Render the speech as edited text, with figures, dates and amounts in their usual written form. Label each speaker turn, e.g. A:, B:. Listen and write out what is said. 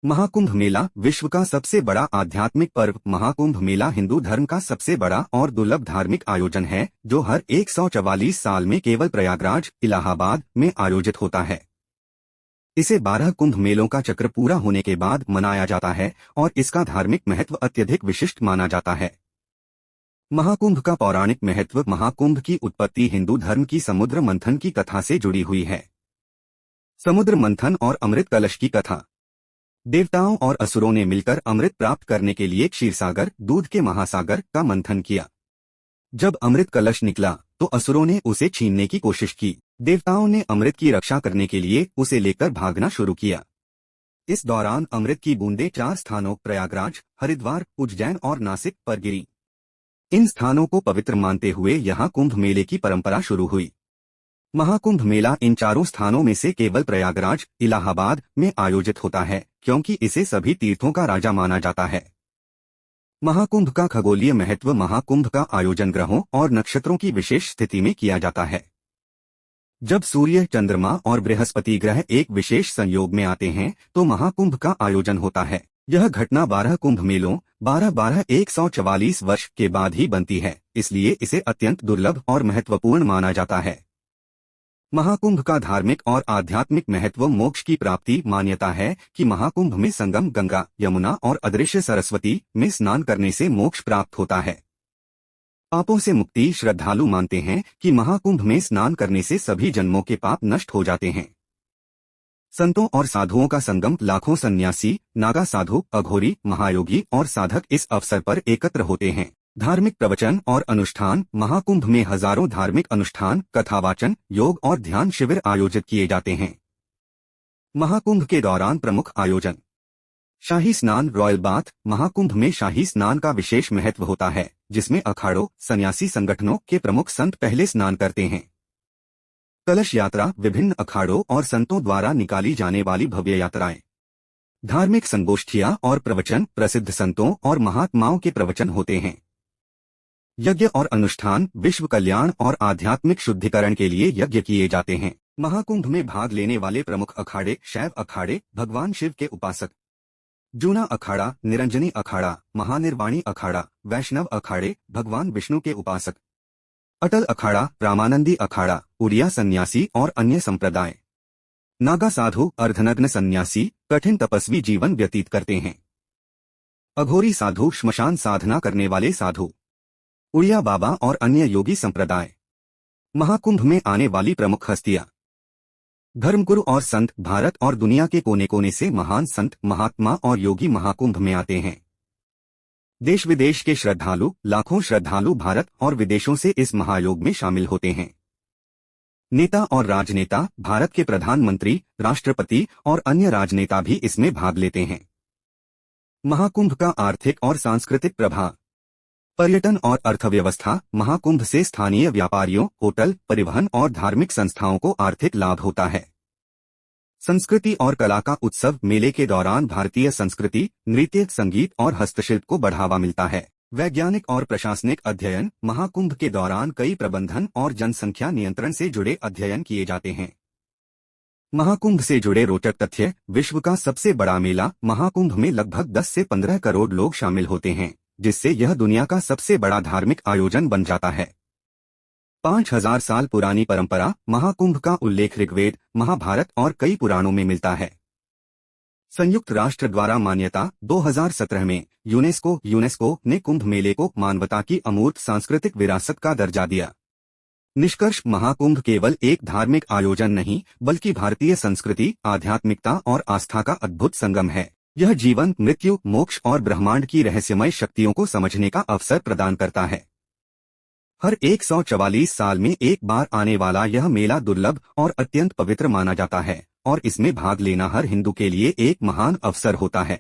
A: महाकुंभ मेला विश्व का सबसे बड़ा आध्यात्मिक पर्व। महाकुंभ मेला हिंदू धर्म का सबसे बड़ा और दुर्लभ धार्मिक आयोजन है जो हर 144 साल में केवल प्रयागराज, इलाहाबाद में आयोजित होता है। इसे 12 कुंभ मेलों का चक्र पूरा होने के बाद मनाया जाता है और इसका धार्मिक महत्व अत्यधिक विशिष्ट माना जाता है। महाकुंभ का पौराणिक महत्व। महाकुंभ की उत्पत्ति हिंदू धर्म की समुद्र मंथन की कथा से जुड़ी हुई है। समुद्र मंथन और अमृत कलश की कथा। देवताओं और असुरों ने मिलकर अमृत प्राप्त करने के लिए क्षीरसागर, दूध के महासागर, का मंथन किया। जब अमृत कलश निकला तो असुरों ने उसे छीनने की कोशिश की। देवताओं ने अमृत की रक्षा करने के लिए उसे लेकर भागना शुरू किया। इस दौरान अमृत की बूंदें 4 स्थानों प्रयागराज, हरिद्वार, उज्जैन और नासिक पर गिरी। इन स्थानों को पवित्र मानते हुए यहाँ कुंभ मेले की परंपरा शुरू हुई। महाकुंभ मेला इन चारों स्थानों में से केवल प्रयागराज, इलाहाबाद में आयोजित होता है क्योंकि इसे सभी तीर्थों का राजा माना जाता है। महाकुंभ का खगोलीय महत्व। महाकुंभ का आयोजन ग्रहों और नक्षत्रों की विशेष स्थिति में किया जाता है। जब सूर्य, चंद्रमा और बृहस्पति ग्रह एक विशेष संयोग में आते हैं तो महाकुंभ का आयोजन होता है। यह घटना 12 कुंभ मेलों 144 वर्ष के बाद ही बनती है, इसलिए इसे अत्यंत दुर्लभ और महत्वपूर्ण माना जाता है। महाकुंभ का धार्मिक और आध्यात्मिक महत्व। मोक्ष की प्राप्ति। मान्यता है कि महाकुंभ में संगम गंगा, यमुना और अदृश्य सरस्वती में स्नान करने से मोक्ष प्राप्त होता है। पापों से मुक्ति। श्रद्धालु मानते हैं कि महाकुंभ में स्नान करने से सभी जन्मों के पाप नष्ट हो जाते हैं। संतों और साधुओं का संगम। लाखों सन्यासी, नागा साधु, अघोरी, महायोगी और साधक इस अवसर पर एकत्र होते हैं। धार्मिक प्रवचन और अनुष्ठान। महाकुंभ में हजारों धार्मिक अनुष्ठान, कथावाचन, योग और ध्यान शिविर आयोजित किए जाते हैं। महाकुंभ के दौरान प्रमुख आयोजन। शाही स्नान, रॉयल बाथ। महाकुंभ में शाही स्नान का विशेष महत्व होता है जिसमें अखाड़ों, सन्यासी संगठनों के प्रमुख संत पहले स्नान करते हैं। कलश यात्रा। विभिन्न अखाड़ों और संतों द्वारा निकाली जाने वाली भव्य यात्राएं। धार्मिक संगोष्ठियां और प्रवचन। प्रसिद्ध संतों और महात्माओं के प्रवचन होते हैं। यज्ञ और अनुष्ठान। विश्व कल्याण और आध्यात्मिक शुद्धिकरण के लिए यज्ञ किए जाते हैं। महाकुंभ में भाग लेने वाले प्रमुख अखाड़े। शैव अखाड़े, भगवान शिव के उपासक। जूना अखाड़ा, निरंजनी अखाड़ा, महानिर्वाणी अखाड़ा। वैष्णव अखाड़े, भगवान विष्णु के उपासक। अटल अखाड़ा, रामानंदी अखाड़ा, उड़िया सन्यासी और अन्य संप्रदाय। नागा साधु, अर्धनग्न सन्यासी, कठिन तपस्वी जीवन व्यतीत करते हैं। अघोरी साधु, श्मशान साधना करने वाले साधु। उड़िया बाबा और अन्य योगी संप्रदाय। महाकुंभ में आने वाली प्रमुख हस्तियां। धर्मगुरु और संत। भारत और दुनिया के कोने कोने से महान संत, महात्मा और योगी महाकुंभ में आते हैं। देश विदेश के श्रद्धालु। लाखों श्रद्धालु भारत और विदेशों से इस महायोग में शामिल होते हैं। नेता और राजनेता। भारत के प्रधानमंत्री, राष्ट्रपति और अन्य राजनेता भी इसमें भाग लेते हैं। महाकुंभ का आर्थिक और सांस्कृतिक प्रभाव। पर्यटन और अर्थव्यवस्था। महाकुंभ से स्थानीय व्यापारियों, होटल, परिवहन और धार्मिक संस्थाओं को आर्थिक लाभ होता है। संस्कृति और कला का उत्सव। मेले के दौरान भारतीय संस्कृति, नृत्य, संगीत और हस्तशिल्प को बढ़ावा मिलता है। वैज्ञानिक और प्रशासनिक अध्ययन। महाकुंभ के दौरान कई प्रबंधन और जनसंख्या नियंत्रण से जुड़े अध्ययन किए जाते हैं। महाकुंभ से जुड़े रोचक तथ्य। विश्व का सबसे बड़ा मेला। महाकुंभ में लगभग 10 से 15 करोड़ लोग शामिल होते हैं, जिससे यह दुनिया का सबसे बड़ा धार्मिक आयोजन बन जाता है। 5000 साल पुरानी परंपरा। महाकुंभ का उल्लेख ऋग्वेद, महाभारत और कई पुराणों में मिलता है। संयुक्त राष्ट्र द्वारा मान्यता। 2017 में यूनेस्को ने कुंभ मेले को मानवता की अमूर्त सांस्कृतिक विरासत का दर्जा दिया। निष्कर्ष। महाकुंभ केवल एक धार्मिक आयोजन नहीं बल्कि भारतीय संस्कृति, आध्यात्मिकता और आस्था का अद्भुत संगम है। यह जीवन, मृत्यु, मोक्ष और ब्रह्मांड की रहस्यमय शक्तियों को समझने का अवसर प्रदान करता है। हर 144 साल में एक बार आने वाला यह मेला दुर्लभ और अत्यंत पवित्र माना जाता है और इसमें भाग लेना हर हिंदू के लिए एक महान अवसर होता है।